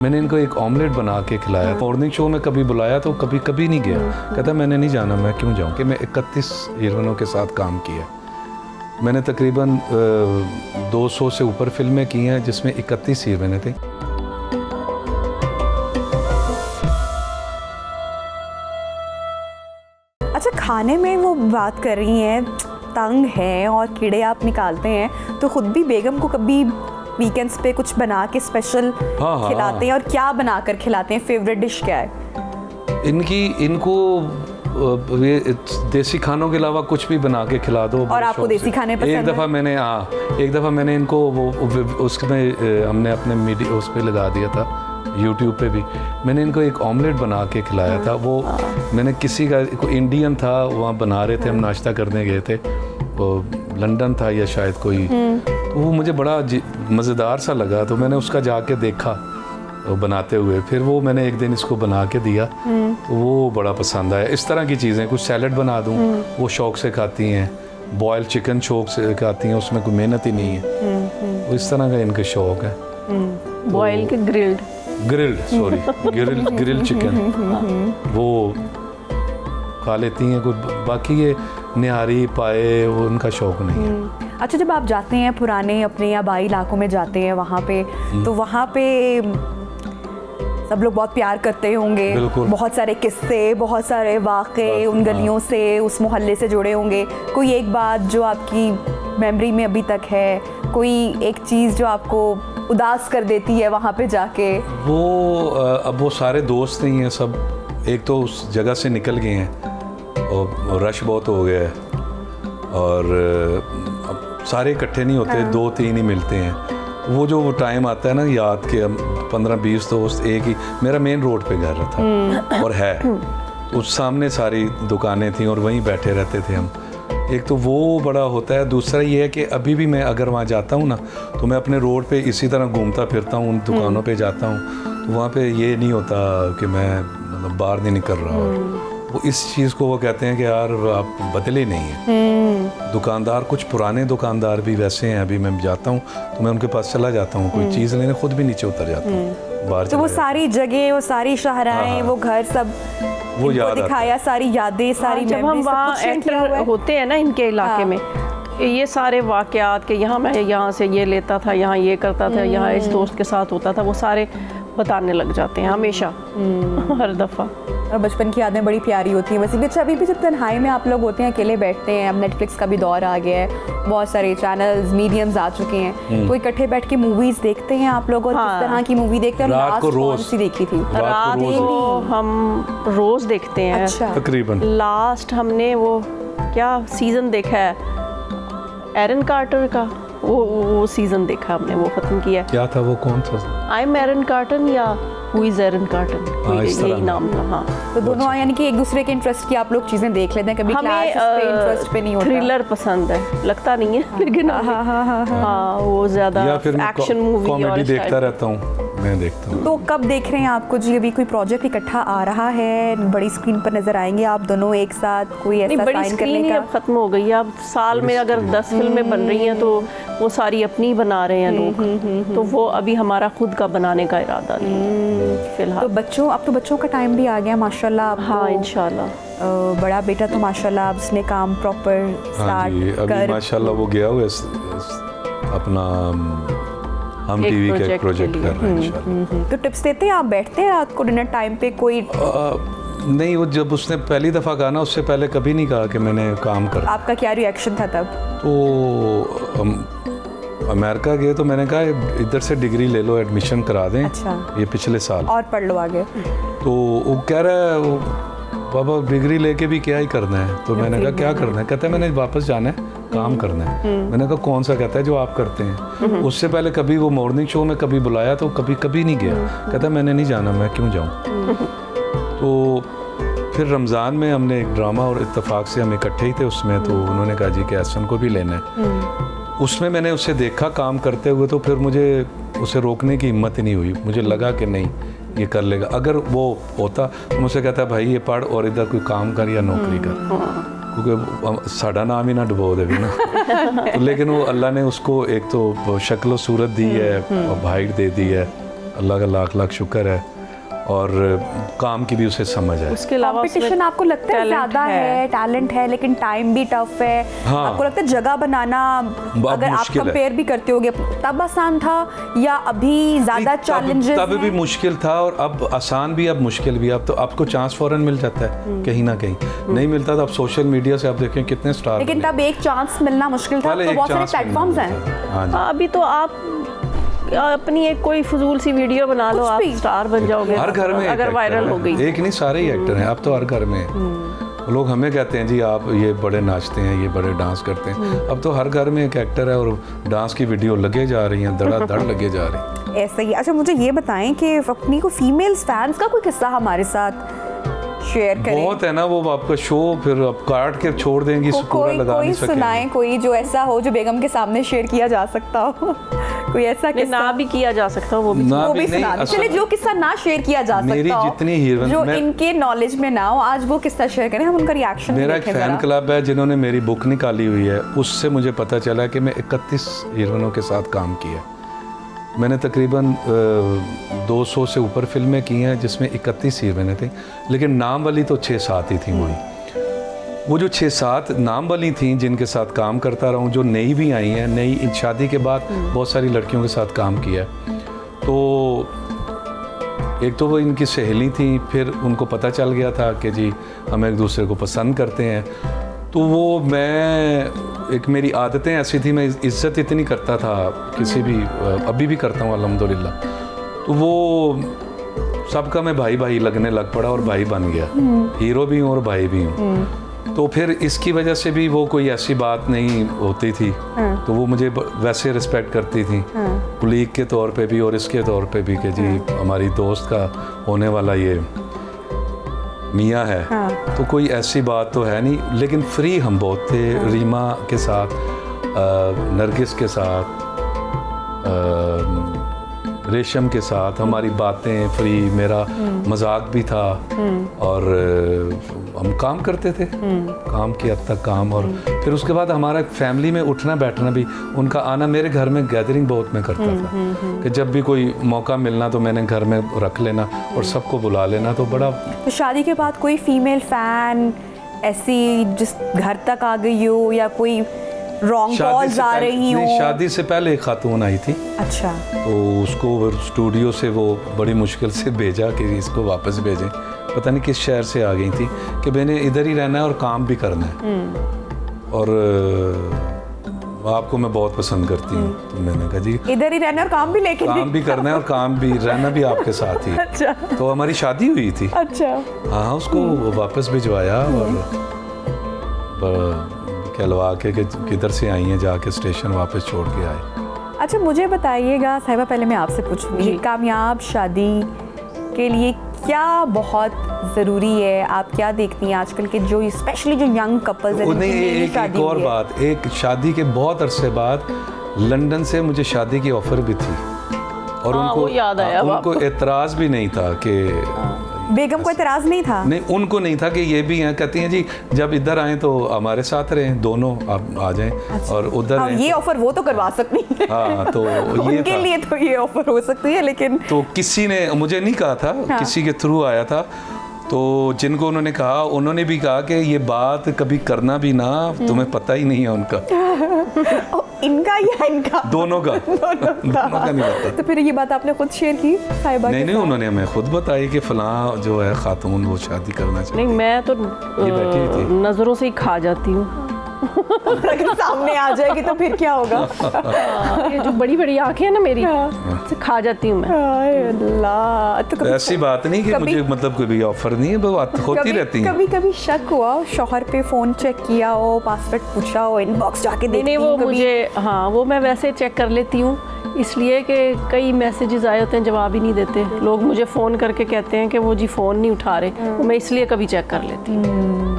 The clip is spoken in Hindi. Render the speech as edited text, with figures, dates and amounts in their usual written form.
मैंने इनको एक ऑमलेट बना के खिलाया। मॉर्निंग शो में कभी बुलाया तो कभी नहीं गया। कहता मैंने नहीं जाना, मैं क्यों जाऊँ। कि मैं 31 हीरोइनों के साथ काम किया। मैंने तकरीबन 200 से ऊपर फिल्में की हैं जिसमें 31 हीरोइनें थी। अच्छा, खाने में वो बात कर रही हैं, तंग हैं और कीड़े आप निकालते हैं, तो खुद भी बेगम को कभी वीकेंड्स पे कुछ बना के स्पेशल खिलाते हैं? और क्या बनाकर खिलाते हैं? फेवरेट डिश क्या है इनको ये देसी खानों के अलावा कुछ भी बना के खिला दो। और आपको देसी खाने पसंद है? एक दफ़ा मैंने इनको उसमें हमने अपने मीडिया उस पर लगा दिया था, यूट्यूब पे भी। मैंने इनको एक ऑमलेट बना के खिलाया था। वो मैंने किसी का इंडियन था, वहाँ बना रहे थे, हम नाश्ता करने गए थे, वो लंदन था या शायद कोई, तो वो मुझे बड़ा मज़ेदार सा लगा, तो मैंने उसका जाके देखा वो बनाते हुए। फिर वो मैंने एक दिन इसको बना के दिया, तो वो बड़ा पसंद आया। इस तरह की चीज़ें, कुछ सैलड बना दूँ वो शौक़ से खाती हैं। बॉयल चिकन शौक़ से खाती हैं, उसमें कोई मेहनत ही नहीं है। वो इस तरह का इनके शौक़ है। बॉयल के ग्रिल्ड चिकन वो खा लेती हैं। कोई बाकी ये निहारी पाए वो उनका शौक़ नहीं है। अच्छा, जब आप जाते हैं पुराने अपने आबाई इलाकों में जाते हैं वहाँ पे, तो वहाँ पे सब लोग बहुत प्यार करते होंगे, बहुत सारे किस्से, बहुत सारे वाक़े उन गलियों से, उस मोहल्ले से जुड़े होंगे। कोई एक बात जो आपकी मेमोरी में अभी तक है, कोई एक चीज़ जो आपको उदास कर देती है वहाँ पे जाके? अब वो सारे दोस्त नहीं हैं सब, एक तो उस जगह से निकल गए हैं और रश बहुत हो गया है, और अब सारे इकट्ठे नहीं होते, 2-3 ही मिलते हैं। वो जो वो टाइम आता है ना याद के, 15-20 दोस्त एक ही, मेरा मेन रोड पे घर था और है, उस सामने सारी दुकानें थी और वहीं बैठे रहते थे हम। एक तो वो बड़ा होता है। दूसरा ये है कि अभी भी मैं अगर वहाँ जाता हूँ ना, तो मैं अपने रोड पे इसी तरह घूमता फिरता हूँ, उन दुकानों पे जाता हूँ, तो वहाँ पे ये नहीं होता कि मैं मतलब बाहर नहीं निकल रहा हूँ। वो इस चीज़ को वो कहते हैं कि यार आप बदले नहीं हैं। दुकानदार, कुछ पुराने दुकानदार भी वैसे हैं। अभी मैं जाता हूँ तो मैं उनके पास चला जाता हूँ, कोई चीज़ लेने खुद भी नीचे उतर जाता हूँ बाहर। तो वो सारी जगह, वो सारी शाहराएं, वो घर, सब वो याद दिखाया, सारी यादें, सारी जब हम वहाँ एंटर होते हैं ना इनके इलाके में, ये सारे वाक़यात के यहाँ मैं यहाँ से ये लेता था, यहाँ ये करता था, यहाँ इस दोस्त के साथ होता था, वो सारे बताने लग जाते हैं हमेशा, हर दफ़ा। और बचपन की यादें बड़ी प्यारी होती हैं वैसे भी। अच्छा, अभी भी जब तन्हाई में आप लोग होते हैं, अकेले बैठते हैं, अब नेटफ्लिक्स का भी दौर आ गया है, बहुत सारे चैनल्स, मीडियम्स आ चुके हैं, तो इकट्ठे बैठ के मूवीज़ देखते हैं आप लोग? और किस तरह की मूवी देखते हैं? रात को कौन सी देखी थी? रात को हम रोज़ देखते हैं। अच्छा। तकरीबन लास्ट हमने वो क्या सीज़न देखा है, एरन कार्टर का, वो सीज़न देखा हमने, वो ख़त्म किया। क्या था वो, कौन सा? आई एम एरन कार्टन या हु इज़ एरन कार्टन, यही नाम था। हाँ, तो दोनों यानी कि एक दूसरे के इंटरेस्ट की आप लोग चीज़ें देख लेते हैं? कभी हमें इंटरेस्ट पे नहीं होता? थ्रिलर पसंद है, लगता नहीं है, लेकिन हाँ वो ज़्यादा एक्शन मूवी कॉमेडी देखता रहता हूँ, मैं देखता हूँ। तो कब देख रहे हैं आपको जी? अभी कोई प्रोजेक्ट इकट्ठा आ रहा है, बड़ी स्क्रीन पर नजर आएंगे आप दोनों एक साथ? कोई ऐसा साइन करने का? अब खत्म हो गई है। अब साल में अगर 10 फिल्में बन रही हैं तो वो सारी अपनी बना रहे हैं लोग, तो वो अभी हमारा खुद का बनाने का इरादा नहीं फिलहाल। तो अब तो बच्चों का टाइम भी आ गया माशाल्लाह। हाँ, इंशाल्लाह। बड़ा बेटा तो माशाल्लाह उसने काम प्रॉपर स्टार्ट कर, माशाल्लाह वो गया हुआ अपना हम टीवी का एक प्रोजेक्ट कर रहे हैं। तो टिप्स देते हैं आप? बैठते हैं रात को डिनर टाइम पे? कोई नहीं, वो जब उसने पहली दफ़ा कहा ना, उससे पहले कभी नहीं कहा कि मैंने काम कर। आपका क्या रिएक्शन था तब? तो हम अमेरिका गए तो मैंने कहा इधर से डिग्री ले लो, एडमिशन करा दें। अच्छा। ये पिछले साल और पढ़ लो आगे। तो वो कह रहा है बाबा डिग्री लेके भी क्या ही करना है? तो मैंने कहा क्या करना है? कहता है मैंने वापस जाना है, काम करना है। मैंने कहा कौन सा? कहता है जो आप करते हैं। उससे पहले कभी वो मॉर्निंग शो में कभी बुलाया तो कभी नहीं गया। कहता है मैंने नहीं जाना, मैं क्यों जाऊँ। तो फिर रमज़ान में हमने एक ड्रामा, और इत्तेफाक से हम इकट्ठे ही थे उसमें, तो उन्होंने कहा जी कि एहसन को भी लेना है। उसमें मैंने उसे देखा काम करते हुए, तो फिर मुझे उसे रोकने की हिम्मत ही नहीं हुई। मुझे लगा कि नहीं ये कर लेगा। अगर वो होता तो मुझसे कहता भाई ये पढ़ और इधर कोई काम कर या नौकरी कर, क्योंकि साड़ा नाम ही ना डुबो दे ना। तो लेकिन वो अल्लाह ने उसको एक तो शक्ल सूरत दी है और हाइट दे दी है, अल्लाह का लाख लाख शुक्र है, और काम की भी उसे समझ है। उसके अलावा कंपटीशन आपको लगता है ज़्यादा है, टैलेंट है, लेकिन टाइम भी टफ है। हाँ। आपको लगता है जगह बनाना, अगर आप मुश्किल है। कंपेयर भी करते होगे, तब आसान था या अभी ज़्यादा चैलेंजेस तब भी मुश्किल था, और अब आसान भी, अब मुश्किल भी। अब तो आपको चांस फौरन मिल जाता है, कहीं ना कहीं नहीं मिलता। तो अब सोशल मीडिया से आप देखें कितने स्टार, लेकिन तब एक चांस मिलना मुश्किल था, पहले तो एक बहुत सारे chance मिलना प्लेटफॉर्म्स मिलता हैं। था। हाँ जी। अभी तो आप अपनी एक कोई फजूल सी वीडियो बना लो, कुछ आप भी। स्टार बन जाओगे, हर घर में एक अगर एक्टर वायरल है। हो गई। एक नहीं, सारे ही एक्टर हैं अब तो हर घर में। लोग हमें कहते हैं जी आप ये बड़े नाचते हैं, ये बड़े डांस करते हैं। अब तो हर घर में एक एक्टर है, और डांस की वीडियो लगे जा रही हैं, धड़ाधड़ लगे जा रही हैं। ऐसा ही। अच्छा, मुझे ये बताएं कि अपनी को फीमेल्स फैंस का कोई किस्सा हमारे साथ शेयर करें। बहुत है ना, वो आपका शो फिर आप काट के छोड़ देंगी, पूरा कोई लगा कोई नहीं सकेंगे। सुनाएं, कोई जो ऐसा हो जो बेगम के सामने शेयर किया जा सकता हो। कोई ऐसा ये किस्सा ना भी किया जा सकता, वो भी ना वो भी भी नहीं, सुना दे। असल चलिए, जो किस्सा ना शेयर किया जा सकता मेरी हो, जितनी हीरोइन, जो मैं- इनके नॉलेज में ना हो, आज वो किस्सा शेयर करें, हम उनका रिएक्शन मेरा एक देखें फैन जरा। क्लब है जिन्होंने मेरी बुक निकाली हुई है, उससे मुझे पता चला कि मैं 31 हीरोइनों के साथ काम किया। मैंने तकरीबन 200 से ऊपर फिल्में की हैं, जिसमें 31 हीरोइनें थी, लेकिन नाम वाली तो 6-7 ही थी वही। वो जो 6-7 नाम वाली थी जिनके साथ काम करता रहा हूँ, जो नई भी आई हैं, नई शादी के बाद बहुत सारी लड़कियों के साथ काम किया। तो एक तो वो इनकी सहेली थी, फिर उनको पता चल गया था कि जी हम एक दूसरे को पसंद करते हैं। तो वो मैं एक मेरी आदतें ऐसी थी, मैं इज़्ज़त इतनी करता था किसी भी, अभी भी करता हूँ अल्हम्दुलिल्लाह। तो वो सबका मैं भाई भाई लगने लग पड़ा, और भाई बन गया, हीरो भी हूँ और भाई भी हूँ। तो फिर इसकी वजह से भी वो कोई ऐसी बात नहीं होती थी। तो वो मुझे वैसे रिस्पेक्ट करती थी, कुलीग के तौर पे भी और इसके तौर पे भी, कि जी हमारी दोस्त का होने वाला ये मियाँ है। तो कोई ऐसी बात तो है नहीं, लेकिन फ्री हम बहुत थे। रीमा के साथ, नरगिस के साथ, रेशम के साथ हमारी बातें फ्री, मेरा मजाक भी था, और हम काम करते थे, काम की हद तक काम। और फिर उसके बाद हमारा फैमिली में उठना बैठना भी, उनका आना, मेरे घर में गैदरिंग बहुत मैं करता था कि जब भी कोई मौका मिलना तो मैंने घर में रख लेना और सबको बुला लेना। तो बड़ा। तो शादी के बाद कोई फीमेल फैन ऐसी जिस घर तक आ गई हो, या कोई रॉन्ग कॉल्स आ रही हो? शादी से पहले एक खातून आई थी। अच्छा। तो उसको स्टूडियो से वो बड़ी मुश्किल से भेजा कि इसको वापस भेजें, पता नहीं किस शहर से आ गई थी, कि मैंने इधर ही रहना है और काम भी करना है, और आपको मैं बहुत पसंद करती हूँ। तो मैंने कहा जी इधर ही रहना और काम भी, लेके काम भी करना है और काम भी रहना भी आपके साथ ही। अच्छा। तो हमारी शादी हुई थी। अच्छा। हाँ, उसको वापस भिजवाया, और कहलवा के कि किधर से आई हैं, जाके स्टेशन वापस छोड़ के आए। अच्छा, मुझे बताइएगा साहिबा, पहले मैं आपसे पूछूंगी, कामयाब शादी के लिए क्या बहुत ज़रूरी है? आप क्या देखती हैं आजकल के जो स्पेशली जो यंग कपल्स हैं? नहीं, एक और बात, एक शादी के बहुत अरसे बाद लंदन से मुझे शादी की ऑफर भी थी, और वो याद आया उनको एतराज़ भी नहीं था कि बेगम को एतराज़ नहीं था? नहीं, उनको नहीं था कि ये भी हैं, कहती हैं जी जब इधर आए तो हमारे साथ रहें, दोनों आप आ जाएं। अच्छा। और उधर हाँ, ये ऑफर वो तो करवा सकती है। हाँ, तो ये उनके लिए तो ये ऑफर हो सकती है, लेकिन तो किसी ने मुझे नहीं कहा था। हाँ। किसी के थ्रू आया था, तो जिनको उन्होंने कहा, उन्होंने भी कहा कि ये बात कभी करना भी ना, तुम्हें पता ही नहीं है उनका। इनका या इनका? दोनों का। दोनों का नहीं पता। तो फिर ये बात आपने खुद शेयर की साहिबा? नहीं, उन्होंने हमें खुद बताई कि फलां जो है खातून वो शादी करना चाहिए। नहीं, मैं तो नजरों से ही खा जाती हूँ। अगर सामने आ जाएगी तो फिर क्या होगा? ये जो बड़ी बड़ी आंखें हैं ना मेरी, से खा जाती हूँ मैं। अल्लाह। तो ऐसी बात नहीं कि मुझे मतलब कोई भी ऑफर नहीं है, बात होती रहती है। कभी कभी शक हुआ शौहर पे, फोन चेक किया हो, पासवर्ड पूछा हो, इनबॉक्स जाके देखती? नहीं, वो मुझे, हाँ, वो मैं वैसे चेक कर लेती हूँ, इसलिए कि कई मैसेजेस आए होते हैं, जवाब ही नहीं देते लोग। मुझे फ़ोन करके कहते हैं कि वो जी फ़ोन नहीं उठा रहे, तो मैं इसलिए कभी चेक कर लेती हूँ।